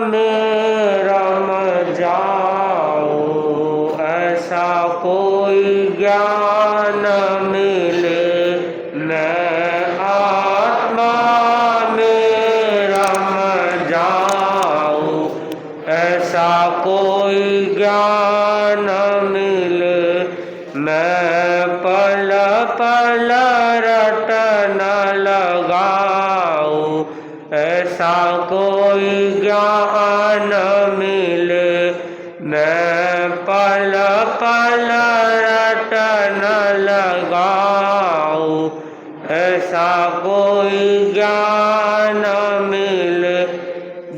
में रम जाओ, ऐसा कोई ज्ञान मिले न आत्मा में रम जाओ, ऐसा कोई ज्ञान मिले मैं पल पल रटन लगाऊं, ऐसा कोई ज्ञान मिले मैं पल पल रटन लगाऊं, ऐसा कोई ज्ञान मिले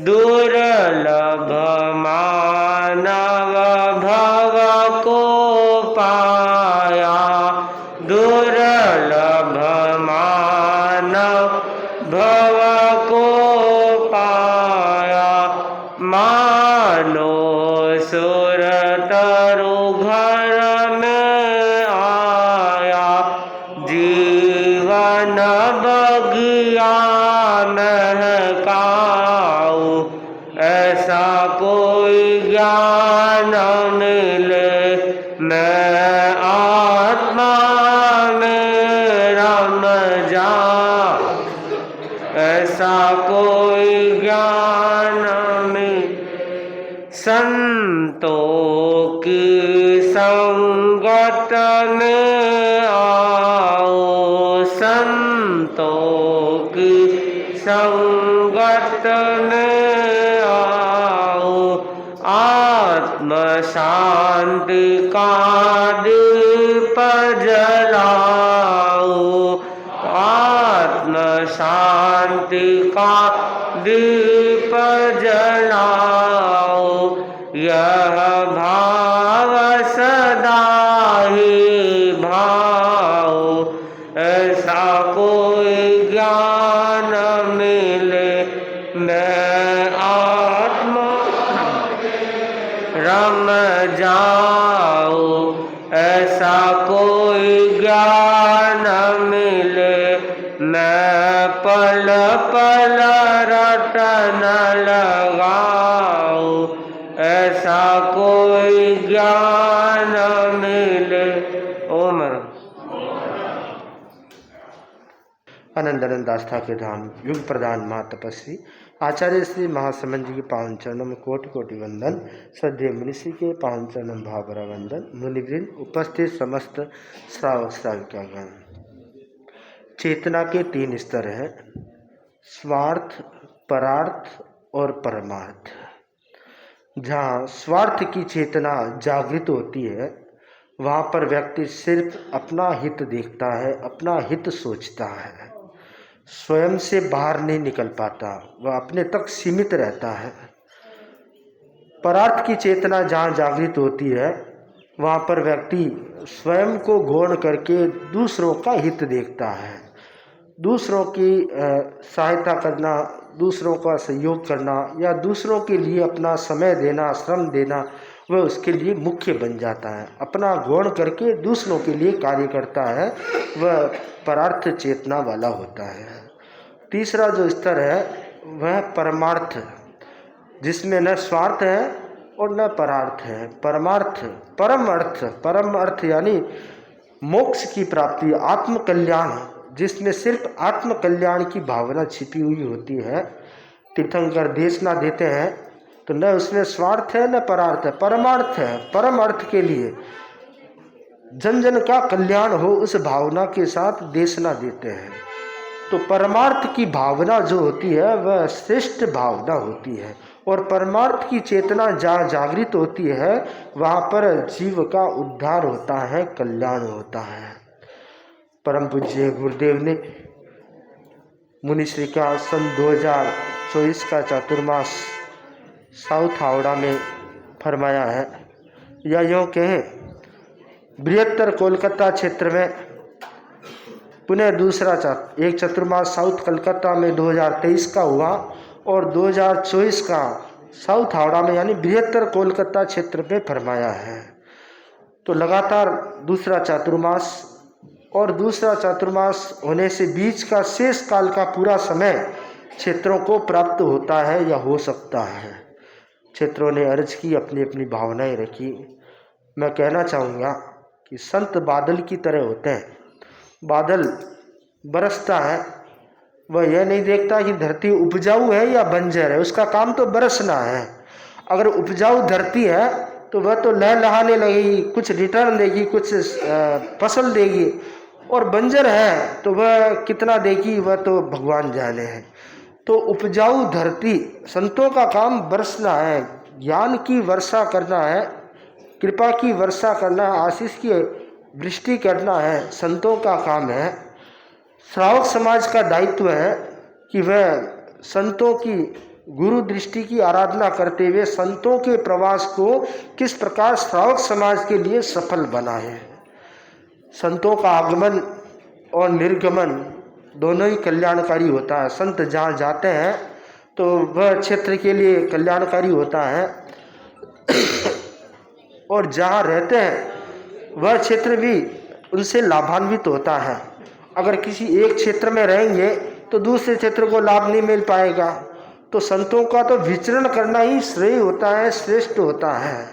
दुर्लभ मानव भव को पाया, दुर्लभ मानव भव को पाया, मानो सुर तरु घर में आया, जीवन बगिया महकाऊं, ऐसा कोई ज्ञान मिले मैं आत्मा में रम जाऊं, ऐसा कोई ज्ञान मिले संतों की संगत में आओ, संतों की संगत में आओ, आत्म शांति का दीप जलाओ, आत्म शांति का दीप जलाओ, यह भाव सदा ही भाओ, ऐसा कोई ज्ञान मिले मैं आत्मा रम जाओ, ऐसा कोई ज्ञान मिले मैं पल पल रटन लगाऊं, ऐसा कोई ज्ञान मिले। ओम आनंदानंद आस्था के धाम युग प्रधान महा तपस्वी आचार्य श्री महासमंद जी के पावन चरणों में कोटि कोटि वंदन। श्रद्धेय मुनिषि के पावन चरणों में भावभरा वंदन। मुनिवृंद, उपस्थित समस्त श्रावक श्राविकागण। चेतना के 3 स्तर हैं, स्वार्थ, परार्थ और परमार्थ। जहाँ स्वार्थ की चेतना जागृत होती है वहाँ पर व्यक्ति सिर्फ अपना हित देखता है, अपना हित सोचता है, स्वयं से बाहर नहीं निकल पाता, वह अपने तक सीमित रहता है। परार्थ की चेतना जहाँ जागृत होती है वहाँ पर व्यक्ति स्वयं को गौण करके दूसरों का हित देखता है, दूसरों की सहायता करना, दूसरों का सहयोग करना या दूसरों के लिए अपना समय देना, श्रम देना, वह उसके लिए मुख्य बन जाता है। अपना गौण करके दूसरों के लिए कार्य करता है, वह परार्थ चेतना वाला होता है। तीसरा जो स्तर है वह परमार्थ, जिसमें न स्वार्थ है और न परार्थ है। परमार्थ, परम अर्थ यानी मोक्ष की प्राप्ति, आत्म कल्याण, जिसमें सिर्फ आत्म कल्याण की भावना छिपी हुई होती है। तीर्थंकर देशना देते हैं तो न उसमें स्वार्थ है न परार्थ है, परमार्थ है। परम अर्थ के लिए जन जन का कल्याण हो उस भावना के साथ देशना देते हैं। तो परमार्थ की भावना जो होती है वह श्रेष्ठ भावना होती है और परमार्थ की चेतना जहाँ जागृत होती है वहाँ पर जीव का उद्धार होता है, कल्याण होता है। परम पूज्य गुरुदेव ने मुनिश्री का सन 2024 का चातुर्मास साउथ हावड़ा में फरमाया है, या यूँ कहें बृहत्तर कोलकाता क्षेत्र में पुनः दूसरा एक चतुर्मास साउथ कलकत्ता में 2023 का हुआ और 2024 का साउथ हावड़ा में यानी बृहत्तर कोलकाता क्षेत्र में फरमाया है। तो लगातार दूसरा चातुर्मास और दूसरा चातुर्मास होने से बीच का शेष काल का पूरा समय क्षेत्रों को प्राप्त होता है या हो सकता है। क्षेत्रों ने अर्ज की, अपनी अपनी भावनाएं रखी। मैं कहना चाहूँगा कि संत बादल की तरह होते हैं। बादल बरसता है, वह यह नहीं देखता कि धरती उपजाऊ है या बंजर है, उसका काम तो बरसना है। अगर उपजाऊ धरती है तो वह तो लहलहाने लगेगी, कुछ रिटर्न देगी, कुछ फसल देगी, और बंजर है तो वह कितना देगी वह तो भगवान जाने है। तो उपजाऊ धरती, संतों का काम बरसना है, ज्ञान की वर्षा करना है, कृपा की वर्षा करना है, आशीष की वृष्टि करना है, संतों का काम है। श्रावक समाज का दायित्व है कि वह संतों की गुरु दृष्टि की आराधना करते हुए संतों के प्रवास को किस प्रकार श्रावक समाज के लिए सफल बनाए। संतों का आगमन और निर्गमन दोनों ही कल्याणकारी होता है। संत जहाँ जाते हैं तो वह क्षेत्र के लिए कल्याणकारी होता है, और जहाँ रहते हैं वह क्षेत्र भी उनसे लाभान्वित होता है। अगर किसी एक क्षेत्र में रहेंगे तो दूसरे क्षेत्र को लाभ नहीं मिल पाएगा। तो संतों का तो विचरण करना ही श्रेय होता है, श्रेष्ठ होता है।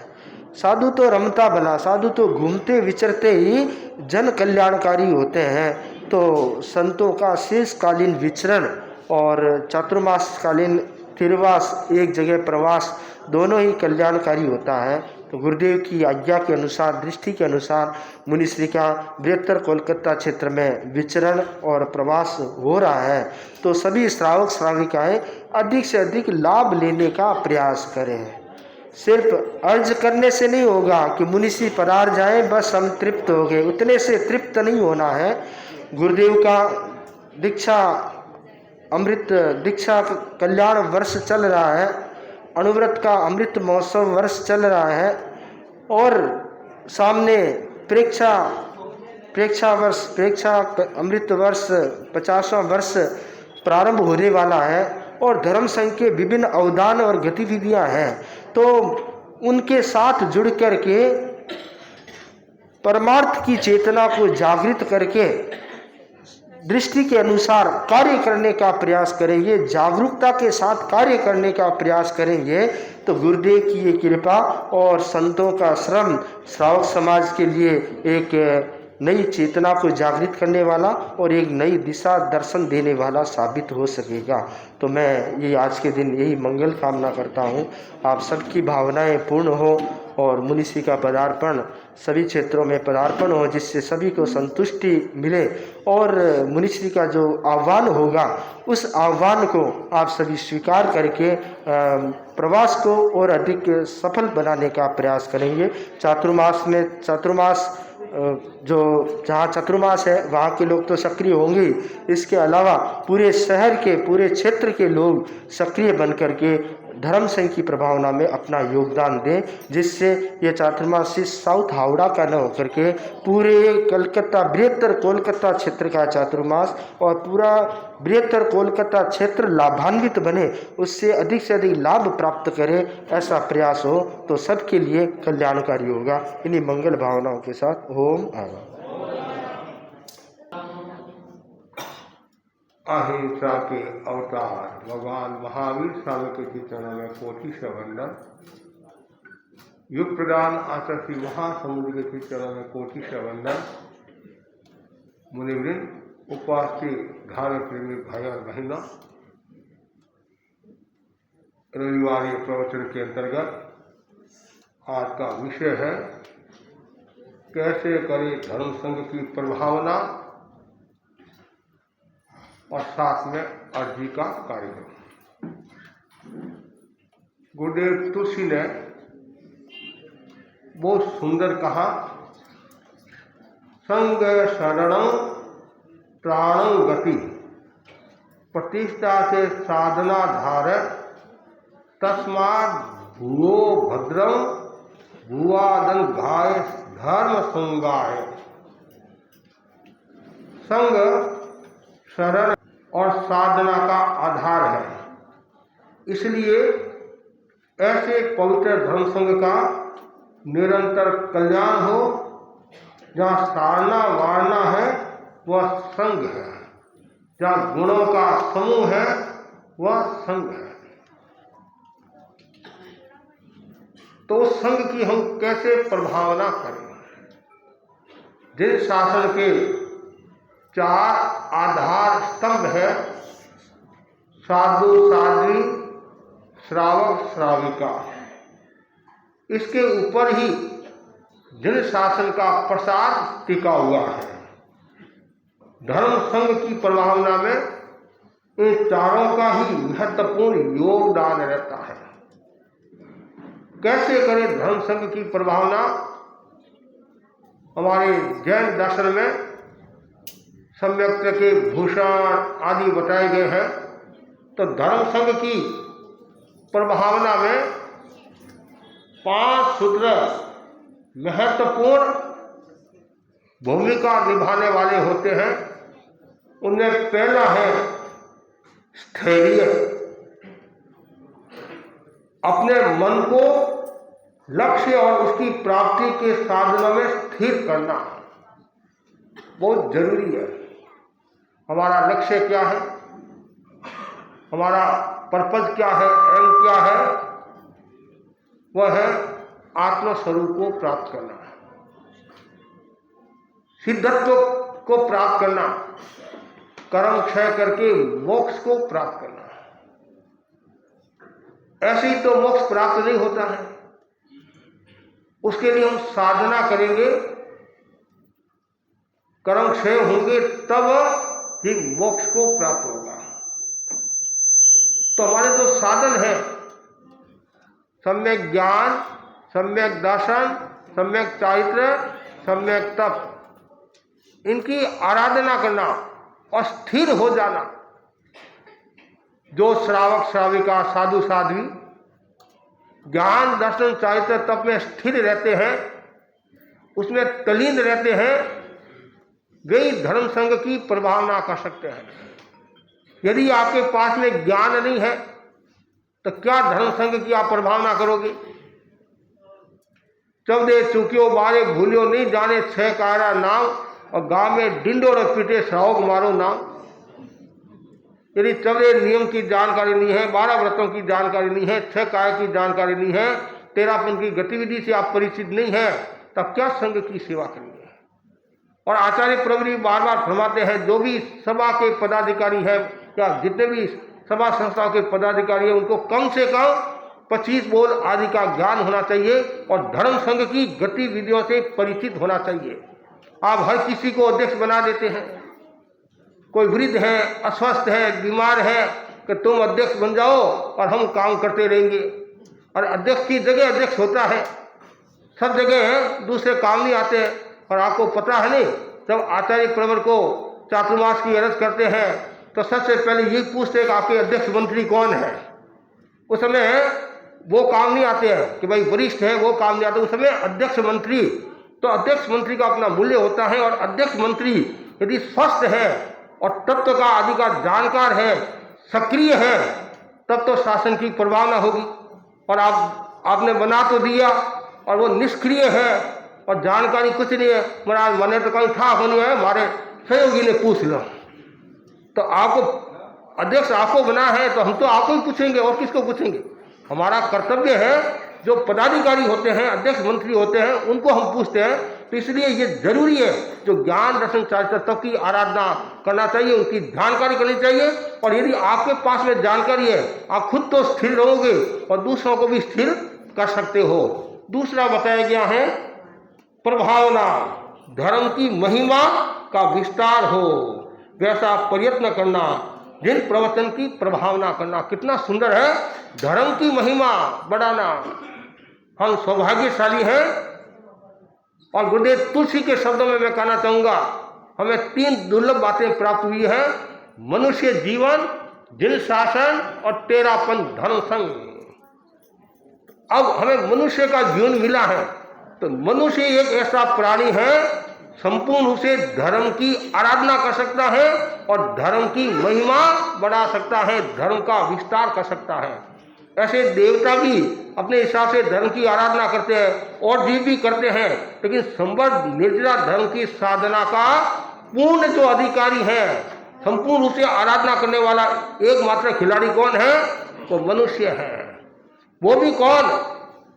साधु तो रमता भला, साधु तो घूमते विचरते ही जन कल्याणकारी होते हैं। तो संतों का शेषकालीन विचरण और चातुर्मासकालीन तिरवास, एक जगह प्रवास, दोनों ही कल्याणकारी होता है। तो गुरुदेव की आज्ञा के अनुसार, दृष्टि के अनुसार मुनिश्री का बृहत्तर कोलकाता क्षेत्र में विचरण और प्रवास हो रहा है। तो सभी श्रावक श्राविकाएं अधिक से अधिक लाभ लेने का प्रयास करें। सिर्फ अर्ज करने से नहीं होगा कि मुनिश्री पधार जाएं बस हम तृप्त हो गए, उतने से तृप्त नहीं होना है। गुरुदेव का दीक्षा अमृत दीक्षा कल्याण वर्ष चल रहा है, अनुव्रत का अमृत महोत्सव वर्ष चल रहा है, और सामने प्रेक्षा अमृत वर्ष 50वां वर्ष प्रारंभ होने वाला है, और धर्म संघ के विभिन्न अवदान और गतिविधियां हैं। तो उनके साथ जुड़ करके परमार्थ की चेतना को जागृत करके दृष्टि के अनुसार कार्य करने का प्रयास करेंगे, जागरूकता के साथ कार्य करने का प्रयास करेंगे, तो गुरुदेव की ये कृपा और संतों का श्रम श्रावक समाज के लिए एक नई चेतना को जागृत करने वाला और एक नई दिशा दर्शन देने वाला साबित हो सकेगा। तो मैं ये आज के दिन यही मंगल कामना करता हूँ, आप सबकी भावनाएं पूर्ण हो और मुनिश्री का पदार्पण सभी क्षेत्रों में पदार्पण हो, जिससे सभी को संतुष्टि मिले, और मुनिश्री का जो आह्वान होगा उस आह्वान को आप सभी स्वीकार करके प्रवास को और अधिक सफल बनाने का प्रयास करेंगे। चातुर्मास जो जहाँ चतुर्मास है वहाँ के लोग तो सक्रिय होंगे, इसके अलावा पूरे शहर के, पूरे क्षेत्र के लोग सक्रिय बन करके धर्म संघ की प्रभावना में अपना योगदान दें, जिससे ये चातुर्मास साउथ हावड़ा का न होकर के पूरे कलकत्ता, बृहत्तर कोलकाता क्षेत्र का चातुर्मास और पूरा बृहत्तर कोलकाता क्षेत्र लाभान्वित बने, उससे अधिक लाभ प्राप्त करे, ऐसा प्रयास हो तो सबके लिए कल्याणकारी होगा। इन्हीं मंगल भावनाओं के साथ ओम आगा। अहिंसा के अवतार भगवान महावीर स्वामी के चरणों में कोटि से वंदन। युग प्रदान आचार्य श्री महासमुद्र के चरणों में कोटि से वंदन। मुनिवृंद, उपस्थित धार्मिक प्रेमी भाई और बहनों, रविवारी प्रवचन के अंतर्गत आज का विषय है कैसे करें धर्म संघ की प्रभावना और साथ में अर्जी का कार्यक्रम। गुरुदेव तुलसी ने बहुत सुंदर कहा, संग शरणं प्राणं गति, प्रतिष्ठा से साधना धार, तस्मात् भूयो भद्रं भुवादन घाय धर्म संगाय। संग शरण और साधना का आधार है, इसलिए ऐसे पवित्र धर्म संघ का निरंतर कल्याण हो। जहाँ सारना वारना है वह संघ है, जहाँ गुणों का समूह है वह संघ है। तो उस संघ की हम कैसे प्रभावना करें। जिन शासन के 4 आधार स्तंभ है, साधु साध्वी श्रावक श्राविका, इसके ऊपर ही जिन शासन का प्रसाद टिका हुआ है। धर्म संघ की प्रभावना में इन चारों का ही महत्वपूर्ण योगदान रहता है। कैसे करें धर्म संघ की प्रभावना। हमारे जैन दर्शन में सम्यक के भूषण आदि बताए गए हैं। तो धर्म संघ की प्रभावना में 5 सूत्र महत्वपूर्ण भूमिका निभाने वाले होते हैं। उनमें पहला है स्थैर्य। अपने मन को लक्ष्य और उसकी प्राप्ति के साधनों में स्थिर करना बहुत जरूरी है। हमारा लक्ष्य क्या है, हमारा पर्पज क्या है, एम क्या है, वह है आत्मस्वरूप को प्राप्त करना, सिद्धत्व को प्राप्त करना, कर्म क्षय करके मोक्ष को प्राप्त करना। ऐसे ही तो मोक्ष प्राप्त नहीं होता है, उसके लिए हम साधना करेंगे, कर्म क्षय होंगे, तब ही मोक्ष को प्राप्त होगा। तो हमारे जो साधन है, सम्यक ज्ञान, सम्यक दर्शन, सम्यक चारित्र, सम्यक तप, इनकी आराधना करना और स्थिर हो जाना। जो श्रावक श्राविका साधु साध्वी ज्ञान दर्शन चारित्र तप में स्थिर रहते हैं, उसमें तल्लीन रहते हैं, वे ही धर्म संघ की प्रभावना कर सकते हैं। यदि आपके पास में ज्ञान नहीं है तो क्या धर्म संघ की आप प्रभावना करोगे। चौदे चुकियो बारे भूलियो नहीं जाने 6 कायरा नाम, और गांव में डिंडोर पीटे श्रावक मारो नाम। यदि 14 नियम की जानकारी नहीं है, 12 व्रतों की जानकारी नहीं है, 6 काय की जानकारी नहीं है, 13पन की गतिविधि से आप परिचित नहीं है, तब क्या संघ की सेवा करेंगे। और आचार्य प्रभु बार बार फरमाते हैं, जो भी सभा के पदाधिकारी हैं या जितने भी सभा संस्थाओं के पदाधिकारी हैं, उनको कम से कम 25 बोल आदि का ज्ञान होना चाहिए और धर्म संघ की गतिविधियों से परिचित होना चाहिए। आप हर किसी को अध्यक्ष बना देते हैं। कोई वृद्ध है, अस्वस्थ है, बीमार है, कि तुम अध्यक्ष बन जाओ और हम काम करते रहेंगे। और अध्यक्ष की जगह अध्यक्ष होता है, सब जगह दूसरे काम नहीं आते। और आपको पता है नहीं, जब आचार्य प्रवर को चातुर्मास की अर्ज करते हैं तो सबसे पहले ये पूछते हैं कि आपके अध्यक्ष मंत्री कौन है। उस समय वो काम नहीं आते हैं कि भाई वरिष्ठ है, वो काम नहीं आते। उस समय अध्यक्ष मंत्री, तो अध्यक्ष मंत्री का अपना मूल्य होता है। और अध्यक्ष मंत्री यदि स्वस्थ है और तत्व का आदि का जानकार है, सक्रिय है, तब तो शासन की प्रभावना होगी। और आपने बना तो दिया और वो निष्क्रिय है और जानकारी कुछ नहीं है, महाराज मैंने तो कहीं था होनी है, हमारे सहयोगी ने पूछ लो। तो आपको अध्यक्ष आपको बना है तो हम तो आपको ही पूछेंगे और किसको पूछेंगे। हमारा कर्तव्य है, जो पदाधिकारी होते हैं, अध्यक्ष मंत्री होते हैं, उनको हम पूछते हैं। तो इसलिए ये जरूरी है, जो ज्ञान दर्शन चारित्र तप की आराधना करना चाहिए, उनकी जानकारी करनी चाहिए। और यदि आपके पास में जानकारी है, आप खुद तो स्थिर रहोगे और दूसरों को भी स्थिर कर सकते हो। दूसरा बताया गया है प्रभावना, धर्म की महिमा का विस्तार हो वैसा प्रयत्न करना, जिन प्रवचन की प्रभावना करना। कितना सुंदर है, धर्म की महिमा बढ़ाना। हम सौभाग्यशाली हैं। और गुरुदेव तुलसी के शब्दों में मैं कहना चाहूँगा, हमें 3 दुर्लभ बातें प्राप्त हुई हैं: मनुष्य जीवन, जिन शासन और 13पन धर्म संघ। अब हमें मनुष्य का जीवन मिला है, तो मनुष्य एक ऐसा प्राणी है, संपूर्ण रूप से धर्म की आराधना कर सकता है और धर्म की महिमा बढ़ा सकता है, धर्म का विस्तार कर सकता है। ऐसे देवता भी अपने हिसाब से धर्म की आराधना करते हैं और जीव भी करते हैं, लेकिन संबद्ध निर्जला धर्म की साधना का पूर्ण जो अधिकारी है, संपूर्ण रूप से आराधना करने वाला एकमात्र खिलाड़ी कौन है? वो मनुष्य है। वो भी कौन?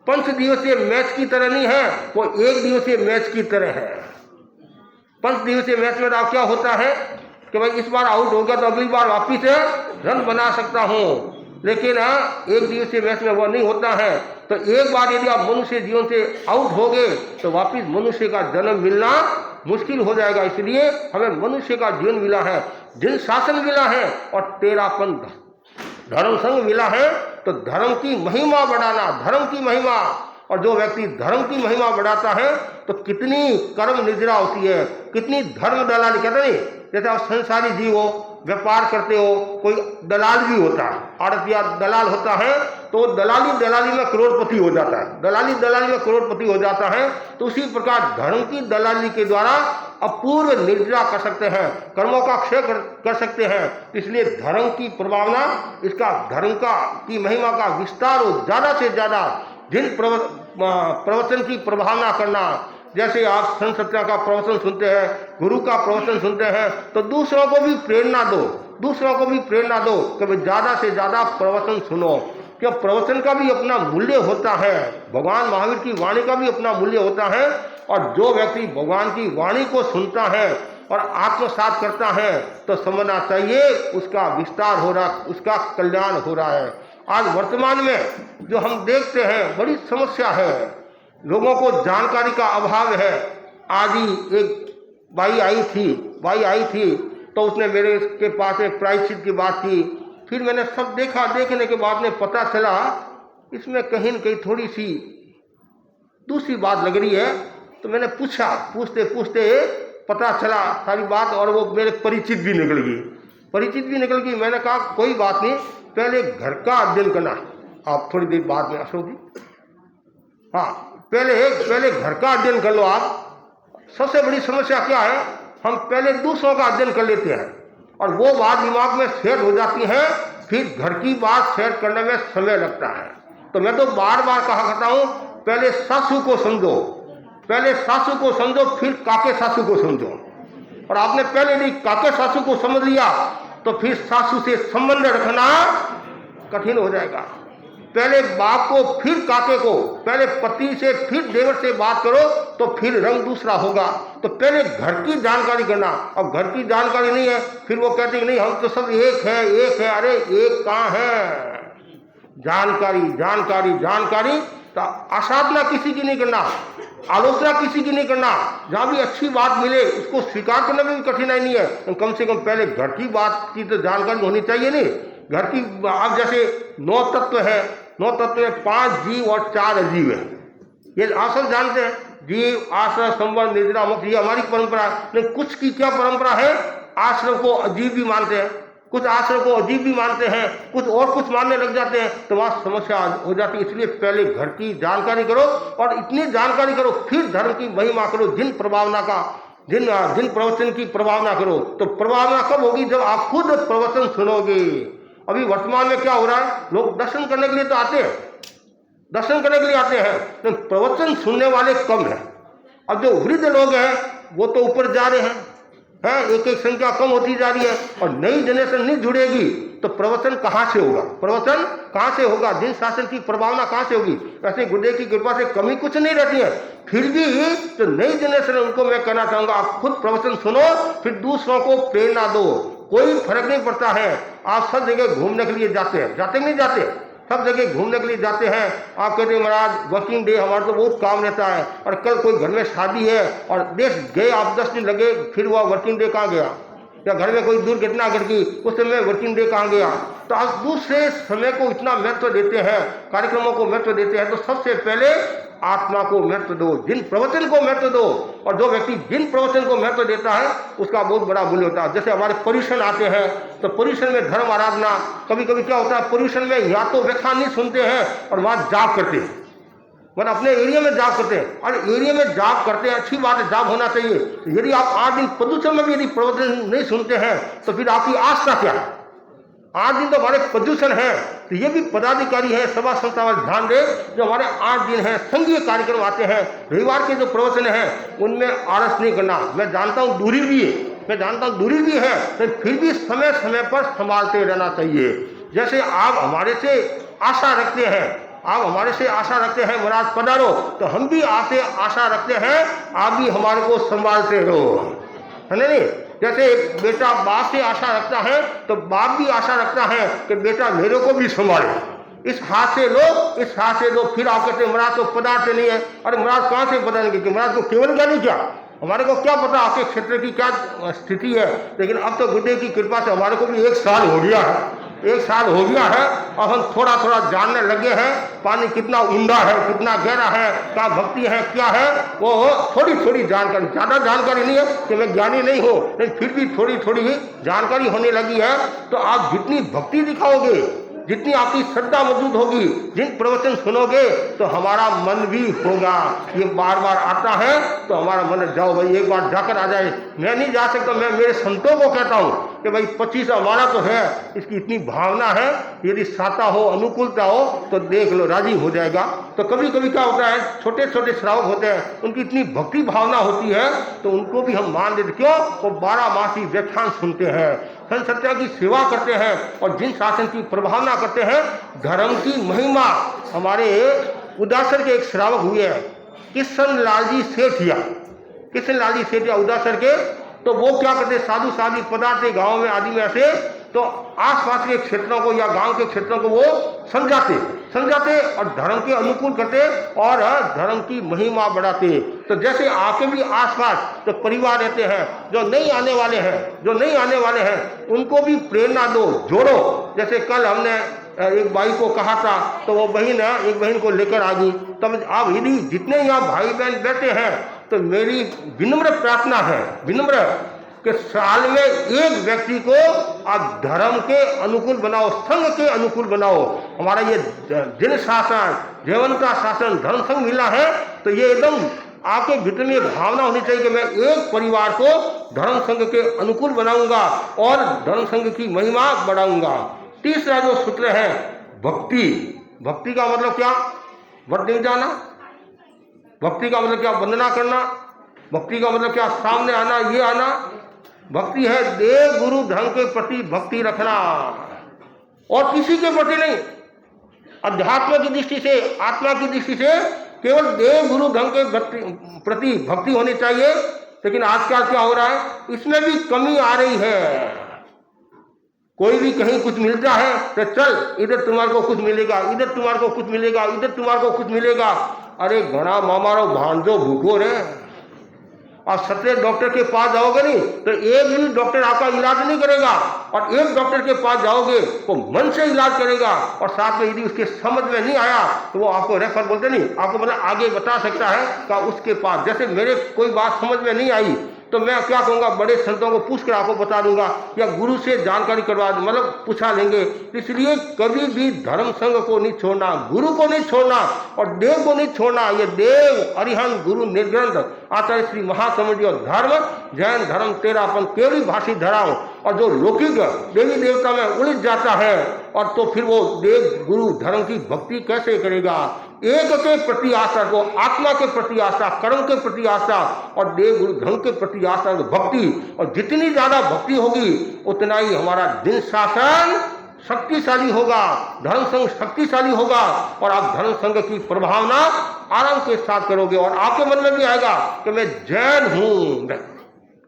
5 दिवसीय मैच की तरह नहीं है, वो 1 दिवसीय मैच की तरह है। 5 दिवसीय मैच में अब क्या होता है कि भाई इस बार आउट हो गया तो अगली बार वापिस रन बना सकता हूँ, लेकिन 1 दिवसीय मैच में वो नहीं होता है। तो एक बार यदि आप मनुष्य जीवन से आउट हो गए तो वापिस मनुष्य का जन्म मिलना मुश्किल हो जाएगा। इसलिए हमें मनुष्य का जीवन मिला है, जिन शासन मिला है और तेरापन धर्म संग मिला है। तो धर्म की महिमा बढ़ाना, धर्म की महिमा, और जो व्यक्ति धर्म की महिमा बढ़ाता है तो कितनी कर्म निद्रा होती है, कितनी धर्म दलाली। कहते नहीं, जैसे आप संसारी जीव हो, व्यापार करते हो, कोई दलाल भी होता है, आड़तिया दलाल होता है, तो दलाली में करोड़पति हो जाता है, दलाली में करोड़पति हो जाता है। तो उसी प्रकार धर्म की दलाली के द्वारा अपूर्व निर्जरा कर सकते हैं, कर्मों का क्षय कर सकते हैं। इसलिए धर्म की प्रभावना, इसका धर्म का की महिमा का विस्तार हो, ज़्यादा से ज़्यादा जिन प्रवचन की प्रभावना करना। जैसे आप संत सत्या का प्रवचन सुनते हैं, गुरु का प्रवचन सुनते हैं, तो दूसरों को भी प्रेरणा दो, दूसरों को भी प्रेरणा दो कि भाई ज़्यादा से ज़्यादा प्रवचन सुनो। क्या प्रवचन का भी अपना मूल्य होता है, भगवान महावीर की वाणी का भी अपना मूल्य होता है। और जो व्यक्ति भगवान की वाणी को सुनता है और आत्मसात करता है तो समझना चाहिए उसका विस्तार हो रहा, उसका कल्याण हो रहा है। आज वर्तमान में जो हम देखते हैं बड़ी समस्या है, लोगों को जानकारी का अभाव है। आज ही एक बाई आई थी तो उसने मेरे के पास एक प्रायश्चित की बात की। फिर मैंने सब देखा, देखने के बाद में पता चला इसमें कहीं न कहीं थोड़ी सी दूसरी बात लग रही है। तो मैंने पूछा, पूछते पूछते पता चला सारी बात, और वो मेरे परिचित भी निकल गई। मैंने कहा कोई बात नहीं, पहले घर का अध्ययन करना, आप थोड़ी देर बाद में अशोक जी, हाँ पहले घर का अध्ययन कर लो आप। सबसे बड़ी समस्या क्या है, हम पहले दूसरों का अध्ययन कर लेते हैं और वो बात दिमाग में सेट हो जाती है, फिर घर की बात सेट करने में समय लगता है। तो मैं तो बार बार कहा करता हूँ, पहले सासू को समझो, फिर काके सासू को समझो। और आपने पहले नहीं काके सासू को समझ लिया तो फिर सासू से संबंध रखना कठिन हो जाएगा। पहले बाप को फिर काके को, पहले पति से फिर देवर से बात करो तो फिर रंग दूसरा होगा। तो पहले घर की जानकारी करना, अब घर की जानकारी नहीं है, फिर वो कहते हैं नहीं हम तो सब एक है। अरे एक कहाँ है? जानकारी। तो आसाधना किसी की नहीं करना, आलोचना किसी की नहीं करना। जहाँ भी अच्छी बात मिले उसको स्वीकार करने में भी कठिनाई नहीं है, तो कम से कम पहले घर की बात की तो जानकारी होनी चाहिए। नहीं घर की, आप जैसे 9 तत्व है, 9 तत्व में 5 जीव और 4 अजीव है। ये आप सब जानते हैं, जीव, आश्रय, संबंध, निद्रा, मुक्ति, ये हमारी परंपरा। लेकिन कुछ की क्या परंपरा है, आश्रय को अजीब भी मानते हैं, कुछ आश्रय को अजीब भी मानते हैं, कुछ और कुछ मानने लग जाते हैं, तो वहाँ समस्या हो जाती है। इसलिए पहले घर की जानकारी करो और इतनी जानकारी करो, फिर धर्म की महिमा करो। जिन प्रवचन की प्रभावना करो। तो प्रभावना कब होगी? जब आप खुद प्रवचन सुनोगे। अभी वर्तमान में क्या हो रहा है, लोग दर्शन करने के लिए तो आते हैं, लेकिन प्रवचन सुनने वाले कम हैं। अब जो वृद्ध लोग हैं वो तो ऊपर जा रहे हैं, एक संख्या कम होती जा रही है, और नई जनरेशन नहीं जुड़ेगी तो प्रवचन कहाँ से होगा? दिन शासन की प्रभावना कहाँ से होगी? वैसे गुरुदेव की कृपा से कमी कुछ नहीं रहती है, फिर भी जो नई जनरेशन है उनको मैं कहना चाहूँगा, आप खुद प्रवचन सुनो, फिर दूसरों को प्रेरणा दो। कोई फर्क नहीं पड़ता है, आप सब जगह घूमने के लिए जाते, सब जगह घूमने के लिए जाते हैं। आप कहते हैं महाराज वर्किंग डे, हमारा तो बहुत काम रहता है, और कल कोई घर में शादी है और देश गए आप 10 दिन लगे, फिर वह वर्किंग डे कहाँ गया? या घर में कोई दुर्घटना घट गई, उस समय वर्किंग डे कहाँ गया? तो आप दूसरे समय को इतना महत्व देते हैं, कार्यक्रमों को महत्व देते हैं, तो सबसे पहले आत्मा को महत्व दो, जिन प्रवचन को महत्व दो। और जो व्यक्ति जिन प्रवचन को महत्व देता है उसका बहुत बड़ा मूल्य होता है। जैसे हमारे पर्यूषण आते हैं, तो पर्यूषण में धर्म आराधना, कभी कभी क्या होता है, पर्यूषण में या तो व्याख्यान नहीं सुनते हैं और वहाँ जाप करते हैं, मतलब अपने एरिया में जाप करते हैं। और एरिया में जाप करते हैं, अच्छी बात है, जाप होना चाहिए। यदि आप 8 दिन प्रदूषण में भी यदि प्रवचन नहीं सुनते हैं तो फिर आपकी आस्था क्या है? 8 दिन तो हमारे प्रदूषण है, तो ये भी पदाधिकारी है, सभा संस्था वाले ध्यान दे, जो हमारे 8 दिन है, संघीय कार्यक्रम आते हैं, रविवार के जो प्रवचन है उनमें आलस नहीं करना। मैं जानता हूँ दूरी भी है, तो फिर भी समय समय पर संभालते रहना चाहिए। जैसे आप हमारे से आशा रखते हैं आप हमारे से आशा रखते हैं महाराज पधारो, तो हम भी आपसे आशा रखते हैं आप भी हमारे को संभालते रहो, है ना। नहीं, जैसे बेटा बाप से आशा रखता है तो बाप भी आशा रखता है कि बेटा मेरे को भी संभाले, इस हाथ से लो, इस हाथ से लो। फिर आप कहते महाराज तो पदार्थ नहीं है। अरे महाराज कहाँ से बदलेंगे कि महाराज को केवल ज्ञानी क्या, हमारे को क्या पता आपके क्षेत्र की क्या स्थिति है। लेकिन अब तो गुरुदेव की कृपा से हमारे को भी 1 साल हो गया है, 1 साल हो गया है। अब हम थोड़ा थोड़ा जानने लगे हैं पानी कितना ऊंडा है, कितना गहरा है, क्या भक्ति है, क्या है, वो थोड़ी थोड़ी जानकारी, ज़्यादा जानकारी नहीं है कि मैं ज्ञानी नहीं हूँ, लेकिन फिर भी थोड़ी थोड़ी जानकारी होने लगी है। तो आप जितनी भक्ति दिखाओगे, जितनी आपकी श्रद्धा मौजूद होगी, जिन प्रवचन सुनोगे, तो हमारा मन भी होगा। ये बार बार आता है तो हमारा मन, जाओ भाई एक बार जाकर आ जाए। मैं नहीं जा सकता, मैं मेरे संतों को कहता हूँ कि भाई 25 हमारा तो है, इसकी इतनी भावना है, यदि साता हो, अनुकूलता हो तो देख लो राजी हो जाएगा। तो कभी कभी क्या होता है, छोटे छोटे श्रावक होते हैं, उनकी इतनी भक्ति भावना होती है तो उनको भी हम मान लेते। क्यों? वो 12 मासी व्याख्यान सुनते हैं, संत सत्या की सेवा करते हैं और जिन शासन की प्रभावना करते हैं, धर्म की महिमा। हमारे उदासर के एक श्रावक हुए हैं, किशन लाल जी सेठिया, किशन लाल जी सेठिया उदासर के। तो वो क्या करते, साधु साधु पदार्थ गांव में आदि में ऐसे, तो आसपास के क्षेत्रों को या गांव के क्षेत्रों को वो समझाते और धर्म के अनुकूल करते और धर्म की महिमा बढ़ाते। तो जैसे आपके भी आसपास तो परिवार रहते हैं, जो नहीं आने वाले हैं उनको भी प्रेरणा दो, जोड़ो। जैसे कल हमने एक भाई को कहा था तो वो बहन एक बहन को लेकर आ गई। तब आप यदि जितने यहाँ भाई बहन बैठे हैं तो मेरी विनम्र प्रार्थना है, विनम्र, कि साल में एक व्यक्ति को आप धर्म के अनुकूल बनाओ, संघ के अनुकूल बनाओ। हमारा ये जिन शासन, जीवन का शासन धर्म संघ मिला है, तो ये एकदम आपके भीतर में भावना होनी चाहिए कि मैं एक परिवार को धर्म संघ के अनुकूल बनाऊंगा और धर्म संघ की महिमा बढ़ाऊंगा। तीसरा जो सूत्र है भक्ति। भक्ति का मतलब क्या? व्रत नहीं जाना। भक्ति का मतलब क्या? वंदना करना। भक्ति का मतलब क्या? सामने आना, ये आना। भक्ति है देव गुरु धर्म के प्रति भक्ति रखना और किसी के प्रति नहीं। अध्यात्म की दृष्टि से, आत्मा की दृष्टि से केवल देव गुरु धर्म के प्रति भक्ति होनी चाहिए। लेकिन आजकल क्या हो रहा है, इसमें भी कमी आ रही है। कोई भी कहीं कुछ मिलता है तो चल इधर तुम्हारे को कुछ मिलेगा, इधर तुम्हारे को कुछ मिलेगा, इधर तुम्हारे को कुछ मिलेगा। अरे घना मामारो भांजो भूखो रे। आप सत्य डॉक्टर के पास जाओगे नहीं तो एक भी डॉक्टर आपका इलाज नहीं करेगा, और एक डॉक्टर के पास जाओगे वो मन से इलाज करेगा, और साथ में यदि उसके समझ में नहीं आया तो वो आपको रेफर बोलते नहीं, आपको मतलब आगे बता सकता है कि उसके पास। जैसे मेरे कोई बात समझ में नहीं आई तो मैं क्या कहूँगा, बड़े संतों को पूछ कर आपको बता दूंगा, या गुरु से जानकारी करवा मतलब पूछा लेंगे। इसलिए कभी भी धर्म संघ को नहीं छोड़ना, गुरु को नहीं छोड़ना और देव को नहीं छोड़ना। ये देव अरिहंत गुरु निर्ग्रंथ आचार्य श्री महासमुद्री और धर्म जैन धर्म तेरा अपन केवली भाषी धराओ। और जो लौकिक देवी देवता में उलझ जाता है और तो फिर वो देव गुरु धर्म की भक्ति कैसे करेगा। एक के प्रति आस्था को, आत्मा के प्रति आस्था, कर्म के प्रति आस्था और देव गुरु धर्म के प्रति आस्था को भक्ति। और जितनी ज्यादा भक्ति होगी उतना ही हमारा दिन शासन शक्तिशाली होगा, धर्म संघ शक्तिशाली होगा और आप धर्म संघ की प्रभावना आराम के साथ करोगे। और आपके मन में भी आएगा कि मैं जैन हूं,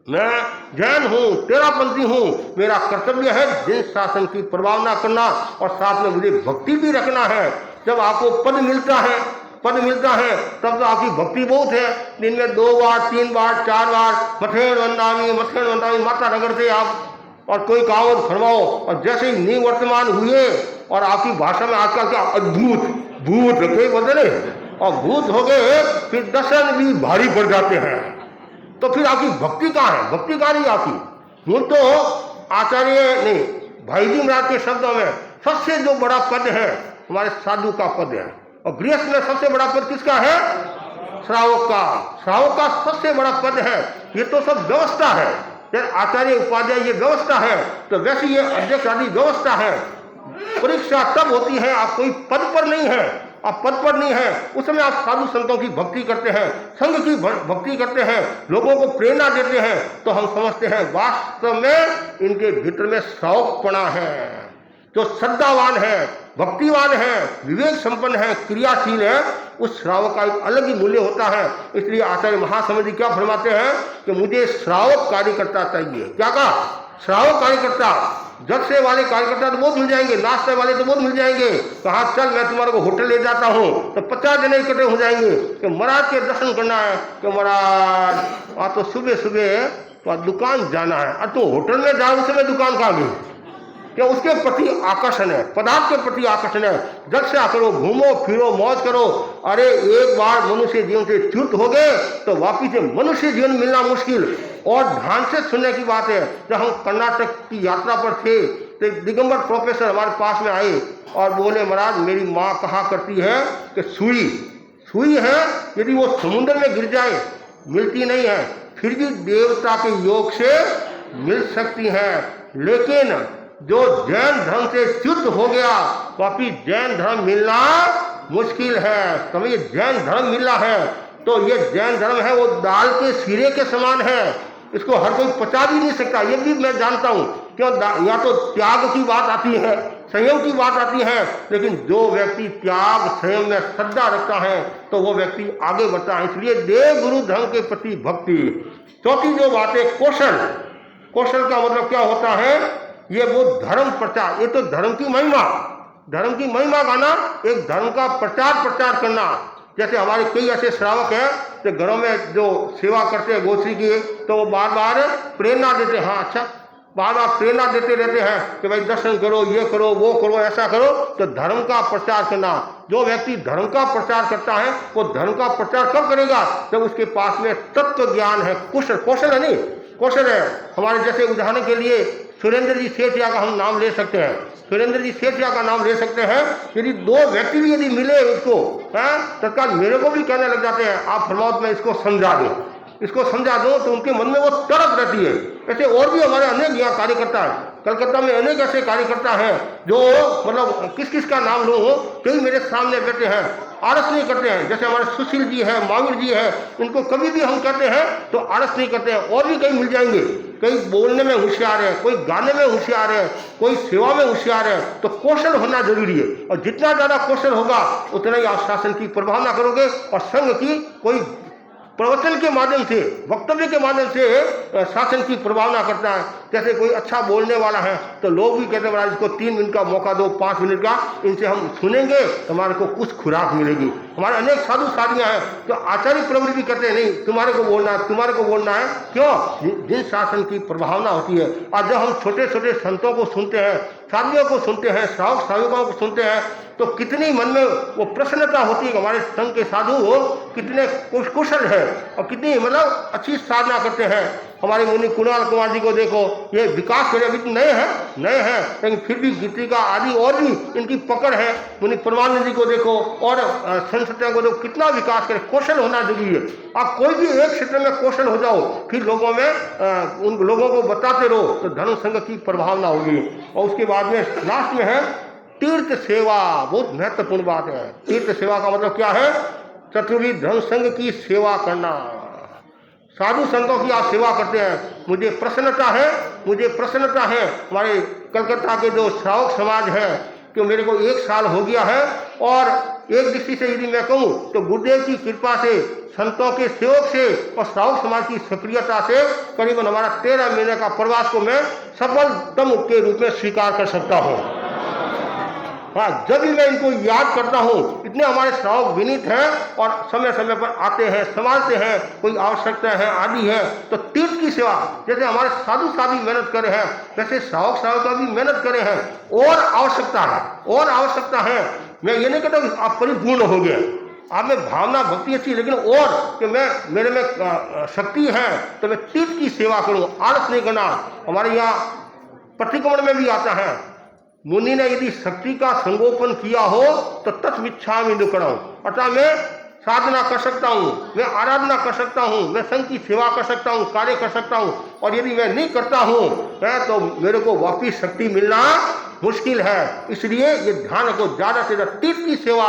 मैं जैन हूं, तेरापंथी हूं, मेरा कर्तव्य है दिन शासन की प्रभावना करना और साथ में मुझे भक्ति भी रखना है। जब आपको पद मिलता है तब तो आपकी भक्ति बहुत है। दिन में 2 बार 3 बार 4 बार मथेन वंदामी माता रगड़ते आप और कोई कावड़ फरमाओ, और जैसे ही निवर्तमान हुए और आपकी भाषा में आजकल क्या अद्भुत भूत कोई बोलते नहीं, और भूत हो गए फिर दर्शन भी भारी पड़ जाते हैं। तो फिर आपकी भक्ति कहाँ है? भक्ति कहाँ रही आपकी? वो तो आचार्य नहीं, भाई जी महाराज के शब्दों में सबसे जो बड़ा पद है हमारे साधु का पद है, और गृहस्थ में सबसे बड़ा पद किसका है? श्रावक का। श्रावक का सबसे बड़ा पद है। ये तो सब व्यवस्था है, आचार्य उपाध्याय ये व्यवस्था है, तो वैसे ये अध्यक्ष आदि व्यवस्था है। परीक्षा तब होती है आप कोई पद पर नहीं है, आप पद पर नहीं है, उस समय आप साधु संतों की भक्ति करते हैं, संघ की भक्ति करते हैं, लोगों को प्रेरणा देते हैं, तो हम समझते हैं वास्तव में इनके भीतर में शौकपना है। जो श्रद्धावान है, भक्तिवान है, विवेक संपन्न है, क्रियाशील है, उस श्रावक का एक अलग ही मूल्य होता है। इसलिए आचार्य महासमधि क्या फरमाते हैं कि मुझे श्रावक कार्यकर्ता चाहिए। क्या कहा? श्रावक कार्यकर्ता। जग से वाले कार्यकर्ता तो बहुत मिल जाएंगे, नाश्ते वाले तो बहुत मिल जाएंगे। कहा चल मैं तुम्हारे को होटल ले जाता हूँ, तो 50 जने इकट्ठे हो जाएंगे कि महाराज के दर्शन करना है, कि महाराज तो सुबह सुबह तो दुकान जाना है। और तो होटल में जाओ उस समय दुकान कहाँ गई? क्या उसके प्रति आकर्षण है, पदार्थ के प्रति आकर्षण है। जग से करो, घूमो फिरो, मौज करो। अरे एक बार मनुष्य जीवन से च्युत हो गए तो वापिस से मनुष्य जीवन मिलना मुश्किल। और ध्यान से सुनने की बात है, जब हम कर्नाटक की यात्रा पर थे तो एक दिगंबर प्रोफेसर हमारे पास में आए और बोले महाराज मेरी माँ कहा करती है कि सुई है यदि वो समुद्र में गिर जाए मिलती नहीं है, फिर भी देवता के योग से मिल सकती है। लेकिन जो जैन धर्म से च्युत हो गया वापिस जैन धर्म मिलना मुश्किल है। समझिए, जैन धर्म मिलना है तो ये जैन धर्म है वो दाल के सिरे के समान है, इसको हर कोई पचा भी नहीं सकता। ये भी मैं जानता हूँ, क्यों? या तो त्याग की बात आती है, संयम की बात आती है, लेकिन जो व्यक्ति त्याग संयम में श्रद्धा रखता है तो वो व्यक्ति आगे बढ़ता है। इसलिए देव गुरु धर्म के प्रति भक्ति। चौथी जो बात है कौशल। कौशल का मतलब क्या होता है? ये वो धर्म प्रचार, ये तो धर्म की महिमा गाना, एक धर्म का प्रचार करना। जैसे हमारे कई ऐसे श्रावक हैं जो घरों में जो सेवा करते हैं गोश्री की, तो वो बार बार प्रेरणा देते हैं। हाँ अच्छा, बार बार प्रेरणा देते रहते हैं कि भाई दर्शन करो, ये करो, वो करो, ऐसा करो। तो धर्म का प्रचार करना, जो व्यक्ति धर्म का प्रचार करता है वो धर्म का प्रचार कब करेगा? जब उसके पास में तत्व ज्ञान है, कौशल है, नहीं कौशल है। हमारे जैसे उदाहरण के लिए सुरेंद्र जी सेठिया का हम नाम ले सकते हैं, सुरेंद्र जी सेठिया का नाम ले सकते हैं। यदि दो व्यक्ति भी यदि मिले उसको तत्काल मेरे को भी कहने लग जाते हैं आप फरमाओ मैं इसको समझा दूं, तो उनके मन में वो तड़प रहती है। ऐसे और भी हमारे अनेक यहाँ कार्यकर्ता हैं, कलकत्ता में अनेक ऐसे कार्यकर्ता हैं जो मतलब किस का नाम लूँ, कई मेरे सामने बैठे हैं, आलस नहीं करते हैं। जैसे हमारे सुशील जी है, महावीर जी है, इनको कभी भी हम कहते हैं तो आलस नहीं करते हैं। और भी कई मिल जाएंगे, कई बोलने में होशियार है, कोई गाने में होशियार है, कोई सेवा में होशियार है। तो कौशल होना जरूरी है, और जितना ज़्यादा कौशल होगा उतना ही आप शासन की प्रभावना करोगे। और संघ की कोई प्रवचन के माध्यम से, वक्तव्य के माध्यम से शासन की प्रभावना करता है। जैसे कोई अच्छा बोलने वाला है तो लोग भी कहते हैं महाराज इसको 3 मिनट का मौका दो, 5 मिनट का, इनसे हम सुनेंगे तो हमारे को कुछ खुराक मिलेगी। हमारे अनेक साधु साधियाँ हैं तो आचार्य प्रवर भी कहते हैं नहीं तुम्हारे को बोलना है। क्यों? जिन शासन की प्रभावना होती है। और जब हम छोटे छोटे संतों को सुनते हैं, साधियों को सुनते हैं, श्रावक साधुओं को सुनते हैं, तो कितनी मन में वो प्रसन्नता होती है कि हमारे संघ के साधु कितने कुशल है और कितनी मतलब अच्छी साधना करते हैं। हमारे मुनि कुणाल कुमार जी को देखो, ये विकास के लिए नए हैं, लेकिन फिर भी गीतिका आदि और भी इनकी पकड़ है। मुनि परमानंद जी को देखो और संस्कृतियों को देखो, कितना विकास करे। कौशल होना जरूरी है। आप कोई भी एक क्षेत्र में कौशल हो जाओ, फिर लोगों में उन लोगों को बताते रहो तो धर्म संघ की प्रभावना होगी। और उसके बाद में लास्ट में है तीर्थ सेवा। बहुत महत्वपूर्ण बात है। तीर्थ सेवा का मतलब क्या है? चतुर्विध धर्म संघ की सेवा करना। साधु संतों की आप सेवा करते हैं, मुझे प्रसन्नता है। हमारे कलकत्ता के जो श्रावक समाज है कि मेरे को 1 साल हो गया है, और एक दृष्टि से यदि मैं कहूँ तो गुरुदेव की कृपा से, संतों के सहयोग से और श्रावक समाज की सक्रियता से करीबन हमारा 13 महीने का प्रवास को मैं सफलतम के रूप में स्वीकार कर सकता हूँ। हाँ, जब भी मैं इनको याद करता हूँ, इतने हमारे श्रावक विनीत हैं और समय समय पर आते हैं, संभालते हैं, कोई आवश्यकता है आदि है। तो तीर्थ की सेवा, जैसे हमारे साधु साधी मेहनत करे हैं, वैसे श्रावक साधु भी मेहनत करे हैं। और आवश्यकता है। मैं ये नहीं कहता आप परिपूर्ण हो गए, आप में भावना भक्ति अच्छी, लेकिन और कि मेरे में शक्ति है तो मैं तीर्थ की सेवा करूँ, आलस नहीं करना। हमारे यहाँ प्रतिक्रमण में भी आता है, मुनि ने यदि शक्ति का संगोपन किया हो तो तत्विच्छामि दुक्कड़म, अर्थात मैं साधना कर सकता हूँ, मैं आराधना कर सकता हूँ, मैं संघ की सेवा कर सकता हूँ, कार्य कर सकता हूँ। और यदि मैं नहीं करता हूँ तो मेरे को वापिस शक्ति मिलना मुश्किल है। इसलिए ये ध्यान रखो, ज़्यादा से ज़्यादा तीर्थ की सेवा।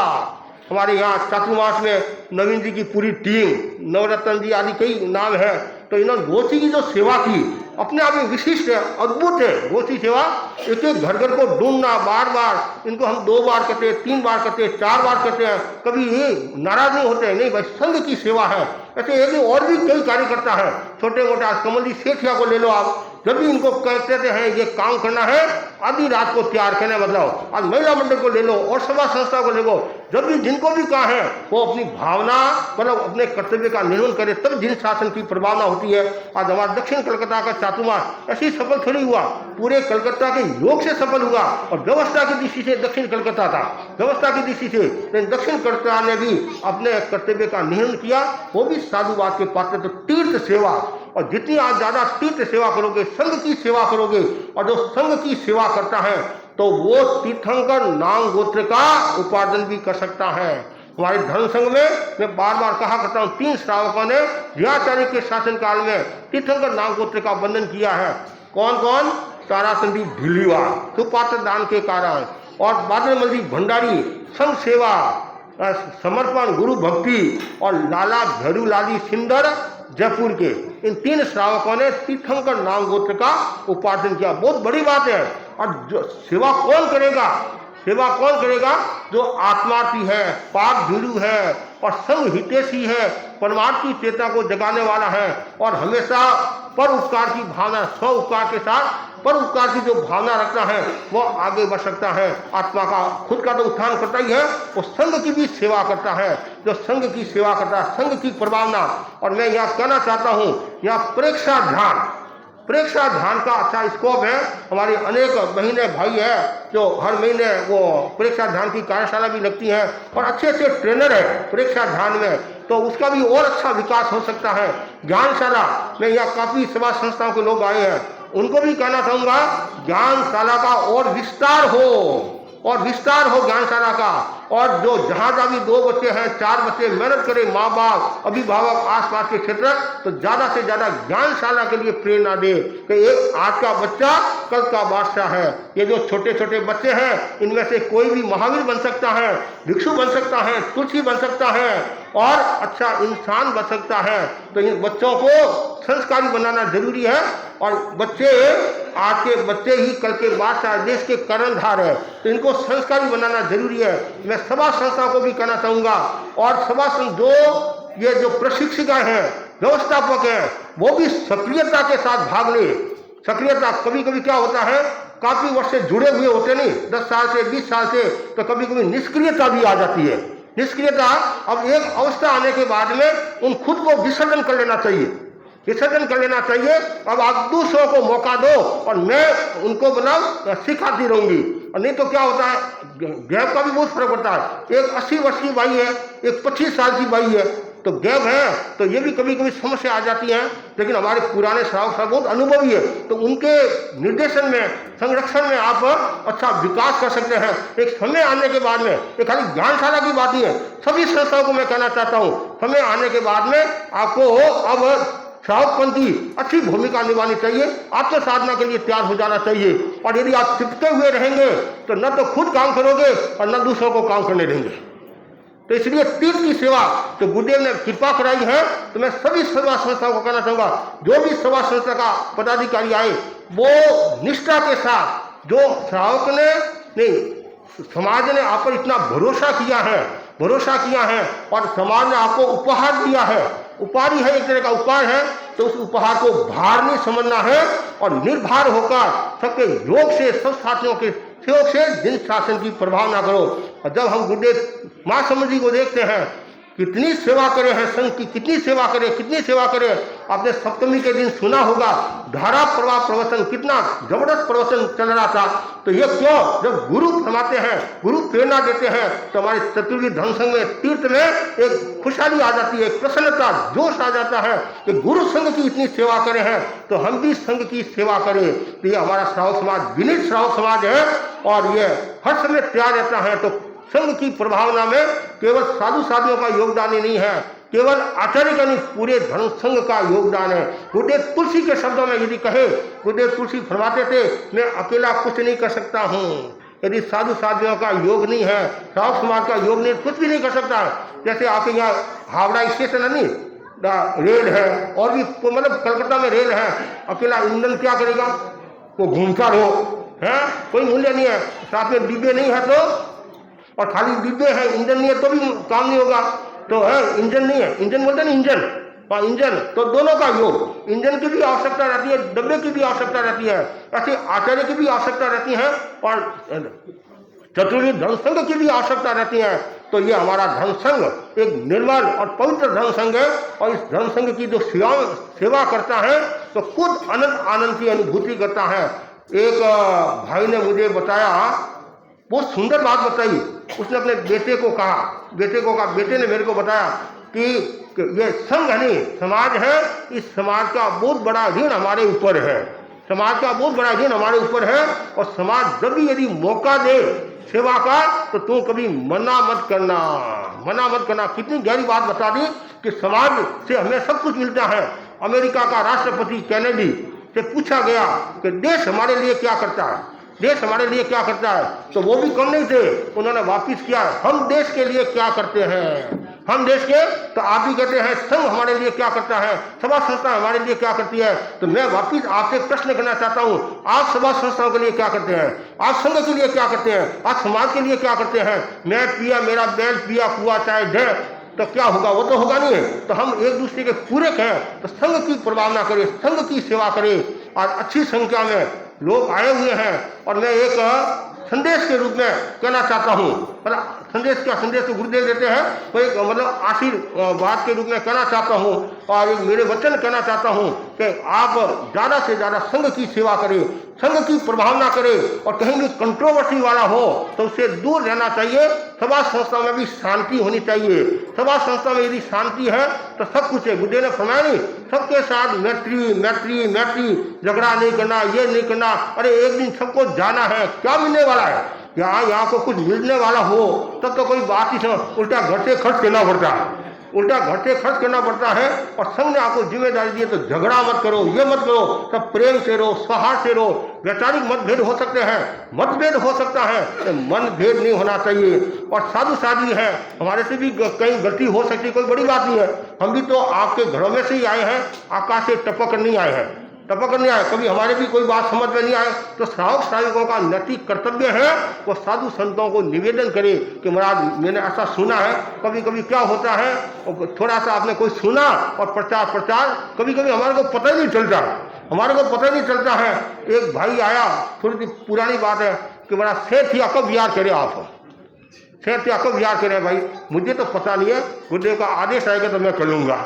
हमारे यहाँ चातुर्मास में नवीन जी की पूरी टीम, नवरत्न जी आदि कई नाम है, तो इन्होंने गोष्ठी की जो सेवा की अपने आप में विशिष्ट है, अद्भुत है। गोष्ठी सेवा एक एक घर घर को ढूंढना, बार बार इनको हम 2 बार करते हैं, 3 बार करते हैं, 4 बार करते हैं, कभी ये नाराज नहीं होते, नहीं भाई संघ की सेवा है। ऐसे एक और भी कई कार्यकर्ता है, छोटे मोटे, आज कमल जी सेठिया को ले लो आप, जब भी इनको कहते हैं ये काम करना है, आधी रात को तैयार करने, मतलब आज महिला मंडल को ले लो और सभा संस्था को ले लो, जब भी जिनको भी कहा है वो अपनी भावना, मतलब अपने कर्तव्य का निर्वहन करे, तब जिन शासन की प्रभावना होती है। आज हमारा दक्षिण कलकत्ता का चातुर्मास ऐसी सफल थोड़ी हुआ, पूरे कलकत्ता के योग से सफल हुआ, और व्यवस्था की दृष्टि से दक्षिण कलकत्ता था, व्यवस्था की दृष्टि से, लेकिन दक्षिण कलकत्ता ने भी अपने कर्तव्य का निर्वहन किया, वो भी साधुवाद के पात्र। तो तीर्थ सेवा, और जितनी आप ज्यादा तीर्थ सेवा करोगे, संघ की सेवा करोगे, और जो संघ की सेवा करता है तो वो तीर्थंकर नाम गोत्र का उपार्जन भी कर सकता है। हमारे धर्म संघ में मैं बार बार कहा करता हूँ, 3 श्रावकों ने जयाचार्य के शासन काल में तीर्थंकर नाम गोत्र का बंधन किया है। कौन कौन? ताराचंदी ढिलीवा, सुपात्र दान के कारण, और बादल जी भंडारी संघ सेवा, समर्पण, गुरु भक्ति, और लाला भैरूलाली सिंदर जयपुर के, इन 3 श्रावकों ने तीर्थंकर नाम गोत्र का उपार्जन किया। बहुत बड़ी बात है। और जो सेवा कौन करेगा? सेवा कौन करेगा? जो आत्मार्थी है, पाक भीरू है, और संग हितैषी है, परमार्थ की चेतना को जगाने वाला है, और हमेशा पर उपकार की भावना, स्व उपकार के साथ पर उपकार की जो भावना रखता है वो आगे बढ़ सकता है। आत्मा का खुद का तो उत्थान करता ही है, वो संघ की भी सेवा करता है। जो संघ की सेवा करता है, संघ की प्रभावना। और मैं यहाँ कहना चाहता हूँ, यहाँ प्रेक्षा ध्यान का अच्छा स्कोप है। हमारे अनेक महीने भाई है जो हर महीने वो प्रेक्षा ध्यान की कार्यशाला भी लगती है, और अच्छे अच्छे ट्रेनर है प्रेक्षा ध्यान में, तो उसका भी और अच्छा विकास हो सकता है। ज्ञानशाला में यहाँ काफी सेवा संस्थाओं के लोग आए हैं, उनको भी कहना चाहूंगा ज्ञानशाला का और विस्तार हो ज्ञानशाला का। और जो जहाँ भी 2 बच्चे हैं, 4 बच्चे, मेहनत करें माँ बाप, अभिभावक, आसपास के क्षेत्र, तो ज्यादा से ज्यादा ज्ञानशाला के लिए प्रेरणा दे कि एक आज का बच्चा कल का बादशाह है। ये जो छोटे छोटे बच्चे हैं, इनमें से कोई भी महावीर बन सकता है, भिक्षु बन सकता है, तुलसी बन सकता है, और अच्छा इंसान बन सकता है। तो इन बच्चों को संस्कारी बनाना जरूरी है। और बच्चे, आज के बच्चे ही कल के बादशाह, देश के कर्णधार है, तो इनको संस्कारी बनाना जरूरी है। मैं सभा संस्था को भी कहना चाहूंगा, और सभा जो ये जो प्रशिक्षिका हैं, व्यवस्थापक हैं, वो भी सक्रियता के साथ भाग ले। सक्रियता, कभी कभी क्या होता है, काफी वर्ष से जुड़े हुए होते नहीं, 10 साल से, 20 साल से, तो कभी कभी निष्क्रियता भी आ जाती है। निष्क्रियता, अब एक अवस्था आने के बाद में उन खुद को विसर्जन कर लेना चाहिए। अब आप दूसरों को मौका दो, और मैं उनको सिखाती रहूंगी। और नहीं तो क्या होता है, गैप का भी बहुत फर्क पड़ता है। एक 80 वर्ष की बाई है, एक 25 साल की बाई है, तो गैप है, तो ये भी कभी कभी समस्या आ जाती है। लेकिन हमारे पुराने श्रावक बहुत अनुभवी है, तो उनके निर्देशन में, संरक्षण में आप अच्छा विकास कर सकते हैं। एक समय आने के बाद में, ये खाली ज्ञानशाला की बात नहीं है, सभी संस्थाओं को मैं कहना चाहता हूँ, समय आने के बाद में आपको अब श्रावकपंथी अच्छी भूमिका निभानी चाहिए, आत्म साधना के लिए तैयार हो जाना चाहिए। और यदि आप चिपके हुए रहेंगे तो न तो खुद काम करोगे और न दूसरों को काम करने देंगे। तो इसलिए तीर्थ की सेवा तो गुरुदेव ने कृपा कराई है। तो मैं सभी सेवा संस्थाओं को कहना चाहूंगा, जो भी सेवा संस्था का पदाधिकारी आए, वो निष्ठा के साथ, जो श्रावक ने नहीं, समाज ने आप पर इतना भरोसा किया है और समाज ने आपको उपहार दिया है, उपहारी है, एक तरह का उपहार है, तो उस उपहार को भार नहीं समझना है, और निर्भर होकर सबके योग से, सब साथियों के सहयोग से जिन शासन की प्रभावना करो। और जब हम गुरुदेव माँ समझ जी को देखते हैं, कितनी सेवा करे हैं संघ की, कितनी सेवा करे। आपने सप्तमी के दिन सुना होगा, धारा प्रवाह प्रवचन, कितना जबरदस्त प्रवचन चल रहा था। तो ये क्यों? जब गुरु फरमाते हैं, गुरु प्रेरणा देते हैं, तो हमारे चतुर्वेदी धर्म संघ में, तीर्थ में एक खुशहाली आ जाती है, एक प्रसन्नता, जोश आ जाता है कि गुरु संघ की इतनी सेवा करे हैं, तो हम भी संघ की सेवा करें। तो ये हमारा श्रावक समाज विनीत श्रावक समाज है, और ये हर समय तैयार रहता है। तो संघ की प्रभावना में केवल साधु साधियों का योगदान ही नहीं है, केवल आचार्य का नहीं, पूरे धर्म संघ का योगदान है। गुरुदेव तुलसी के शब्दों में यदि कहे, गुरुदेव तुलसी फरमाते थे, मैं अकेला कुछ नहीं कर सकता हूँ, यदि साधु साधियों का योग नहीं है, साहु समाज का योग नहीं, कुछ भी नहीं कर सकता है। जैसे आपके यहाँ हावड़ा स्टेशन है नहीं, रेल है, और भी मतलब कलकत्ता में रेल है, अकेला इंजन क्या करेगा, वो घूमता रहो है, कोई मूल्य नहीं है। साथ में डिब्बे नहीं है तो, और खाली डिब्बे है, इंजन नहीं है तो भी काम नहीं होगा। तो है इंजन नहीं है, इंजन बोलते हैं इंजन, और इंजन तो दोनों का योग, इंजन की भी आवश्यकता रहती है, डब्बे की भी आवश्यकता रहती है, ऐसे आचार्य की भी आवश्यकता रहती है, और चतुर्विध धर्म संघ की भी आवश्यकता रहती है। तो ये हमारा धर्म संघ एक निर्मल और पवित्र धर्म संघ है, और इस धर्म संघ की जो सेवा करता है तो खुद अनंत आनंद की अनुभूति करता है। एक भाई ने मुझे बताया, बहुत सुंदर बात बताई। उसने अपने बेटे को कहा, बेटे ने मेरे को बताया कि ये संघ नहीं, समाज है, इस समाज का बहुत बड़ा ऋण हमारे ऊपर है, समाज का बहुत बड़ा ऋण हमारे ऊपर है, और समाज जब भी यदि मौका दे सेवा का तो तुम कभी मना मत करना। कितनी गहरी बात बता दी कि समाज से हमें सब कुछ मिलता है। अमेरिका का राष्ट्रपति कैनेडी से पूछा गया कि देश हमारे लिए क्या करता है, देश हमारे लिए क्या करता है, तो वो भी कम नहीं थे, उन्होंने वापिस किया, हम देश के लिए क्या करते हैं, हम देश के, तो आप भी कहते हैं संघ हमारे लिए क्या करता है, सभा संस्था हमारे लिए क्या करती है। तो मैं वापिस आपसे प्रश्न करना चाहता हूं, आप सभा संस्थाओं के लिए क्या करते हैं, आप संघ के लिए क्या करते हैं, आप समाज के लिए क्या करते हैं। मैं पिया, मेरा बैल पिया, कुआ चाहे ढे, तो क्या होगा, वो तो होगा नहीं। तो हम एक दूसरे के पूरक हैं, तो संघ की प्रभावना करें, संघ की सेवा करें, और अच्छी संख्या में लोग आए हुए हैं। और मैं एक संदेश के रूप में कहना चाहता हूँ, मतलब संदेश तो गुरुदेव देते हैं, तो एक मतलब आशीर्वाद के रूप में कहना चाहता हूँ, और एक मेरे वचन कहना चाहता हूँ कि आप ज़्यादा से ज़्यादा संघ की सेवा करें, संघ की प्रभावना करें, और कहीं भी कंट्रोवर्सी वाला हो तो उससे दूर रहना चाहिए। सभा संस्था में भी शांति होनी चाहिए, सभा संस्था में यदि शांति है तो सब कुछ है। गुरुदेव ने फरमाया नहीं, सबके साथ मैत्री, झगड़ा नहीं करना, ये नहीं करना। अरे एक दिन सबको जाना है, क्या मिलने वाला है, यहाँ को कुछ मिलने वाला हो तब तो कोई बात ही समझ, उल्टा घर से खर्च करना पड़ता है। और संघ ने आपको जिम्मेदारी दी है, तो झगड़ा मत करो, ये मत करो, सब प्रेम से रहो, सौहार्द से रहो। वैचारिक मतभेद हो सकते हैं, मतभेद हो सकता है, तो मनभेद नहीं होना चाहिए। और साधु साध्वी है, हमारे से भी कहीं गलती हो सकती है, कोई बड़ी बात नहीं है। हम भी तो आपके घरों में से ही आए हैं, आकाश से टपक नहीं आए हैं, कभी हमारे भी कोई बात समझ में नहीं आए तो श्रावक श्राविकों का नैतिक कर्तव्य है वो साधु संतों को निवेदन करे कि महाराज मैंने ऐसा सुना है। कभी कभी क्या होता है, थोड़ा सा आपने कोई सुना और प्रचार कभी कभी हमारे को पता ही नहीं चलता है। एक भाई आया, थोड़ी सी पुरानी बात है कि बड़ा सेठ या कब याद करे आप, सेठ या कब याद करें भाई, मुझे तो पता नहीं है, गुरुदेव का आदेश आएगा तो मैं कर लूँगा।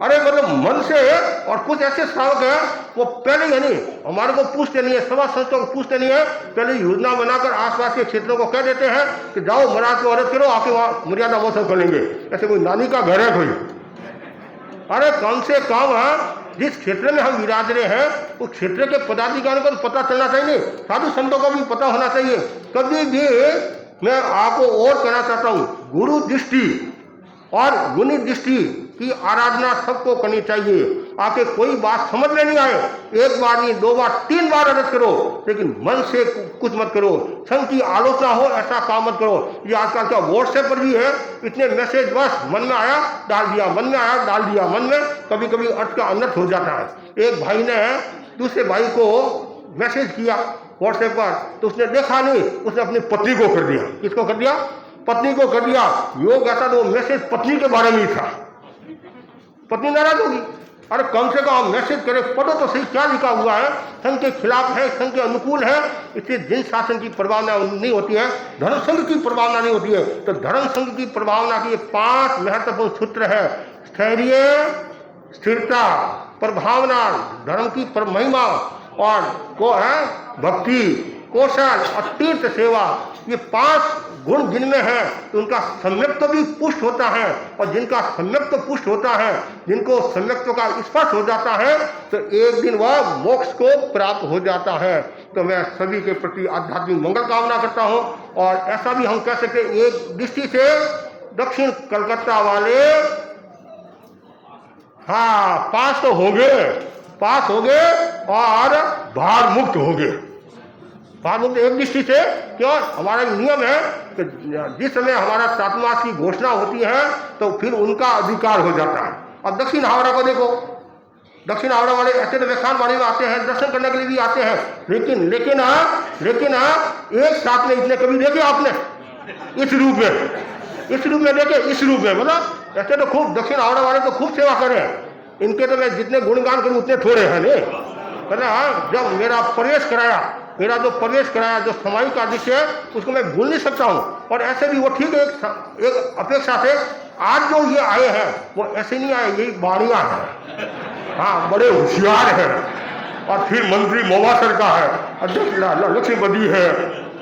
अरे मतलब मन से। और कुछ ऐसे श्रावक हैं वो पहले ही नहीं, हमारे को पूछते नहीं है, सभा संस्थाओं को पूछते नहीं है, पहले योजना बनाकर आसपास के क्षेत्रों को कह देते हैं कि जाओ महाराज को अर्ज करो, आके वहाँ मर्यादा वो सब कर लेंगे। ऐसे कोई नानी का घर है कोई। अरे कम से कम जिस क्षेत्र में हम विराज रहे हैं उस क्षेत्र के पदाधिकारियों को तो पता चलना चाहिए, साधु संतों को भी पता होना चाहिए। कभी भी मैं आपको और कहना चाहता हूँ, गुरु दृष्टि और गुणी दृष्टि की आराधना सबको करनी चाहिए। आपके कोई बात समझ में नहीं आए, एक बार नहीं, 2 बार 3 बार अर्ज करो, लेकिन मन से कुछ मत करो। संघ की आलोचना हो ऐसा काम मत करो। ये आजकल क्या व्हाट्सएप पर भी है, इतने मैसेज बस मन में आया डाल दिया, मन में आया डाल दिया, मन में कभी कभी अर्थ का अनर्थ हो जाता है। एक भाई ने दूसरे भाई को मैसेज किया व्हाट्सएप पर, तो उसने देखा नहीं, उसने अपनी पत्नी को कर दिया। किसको कर दिया? पत्नी को कर दिया। योग ऐसा तो मैसेज पत्नी के बारे में ही था, पत्नी नाराज होगी। अरे कम से कम मैसेज करे, पढ़ो तो सही क्या लिखा हुआ है, संघ के खिलाफ है, संघ के अनुकूल है, इससे जिन शासन की प्रभावना नहीं होती है, धर्म संघ की प्रभावना नहीं होती है। तो धर्म संघ की प्रभावना के 5 महत्वपूर्ण सूत्र है: स्थैर्य, स्थिरता, प्रभावना, धर्म की महिमा, और को है भक्ति, कौशल और तीर्थ सेवा। ये 5 गुण जिनमें है तो उनका सम्यक्त्व भी पुष्ट होता है, और जिनका सम्यक्त्व पुष्ट होता है, जिनको सम्यक्त्व का स्पर्श हो जाता है, तो एक दिन वह मोक्ष को प्राप्त हो जाता है। तो मैं सभी के प्रति आध्यात्मिक मंगल कामना करता हूँ। और ऐसा भी हम कह सकते हैं, एक दृष्टि से दक्षिण कलकत्ता वाले पास तो हो गए और भार मुक्त हो गए। बात बोलते एक दृष्टि से क्यों, हमारा एक नियम है कि जिस समय हमारा चातुर्मास की घोषणा होती है तो फिर उनका अधिकार हो जाता है। अब दक्षिण हावड़ा को देखो, दक्षिण हावड़ा वाले ऐसे तो व्याख्यान वाले में आते हैं, दर्शन करने के लिए भी आते हैं, लेकिन लेकिन एक साथ में इतने कभी देखे आपने इस रूप में देखे, इस रूप में मतलब ऐसे तो खूब दक्षिण हावड़ा वाले तो खूब सेवा करें, इनके तो मैं जितने गुणगान करूं उतने थोड़े हैं नहीं। कहना हाँ, जब मेरा जो प्रवेश कराया जो समाई का दृश्य है उसको मैं भूल नहीं सकता हूँ। और ऐसे भी वो ठीक है, एक अपेक्षा से आज जो ये आए हैं वो ऐसे नहीं आए, यही बाणियाँ हैं, हाँ बड़े होशियार हैं। और फिर मंत्री मोवासर का है, अध्यक्ष लक्ष्मीपति है,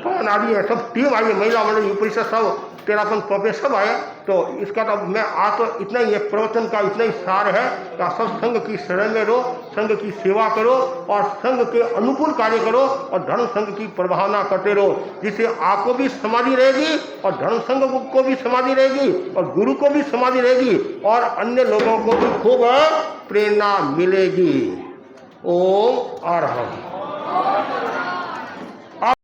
कौन आदि है, सब टीम आई है, महिला मंडल परिषद सब 13 सब आए। तो इसका तो मैं आज तो इतना ही है, प्रवचन का इतना ही सार है कि सब संघ की शरण में रहो, संघ की सेवा करो और संघ के अनुकूल कार्य करो और धर्म संघ की प्रभावना करते रहो, जिससे आपको भी समाधि रहेगी और धर्म संघ को भी समाधि रहेगी और गुरु को भी समाधि रहेगी और अन्य लोगों को भी खूब प्रेरणा मिलेगी। ओम अरहम।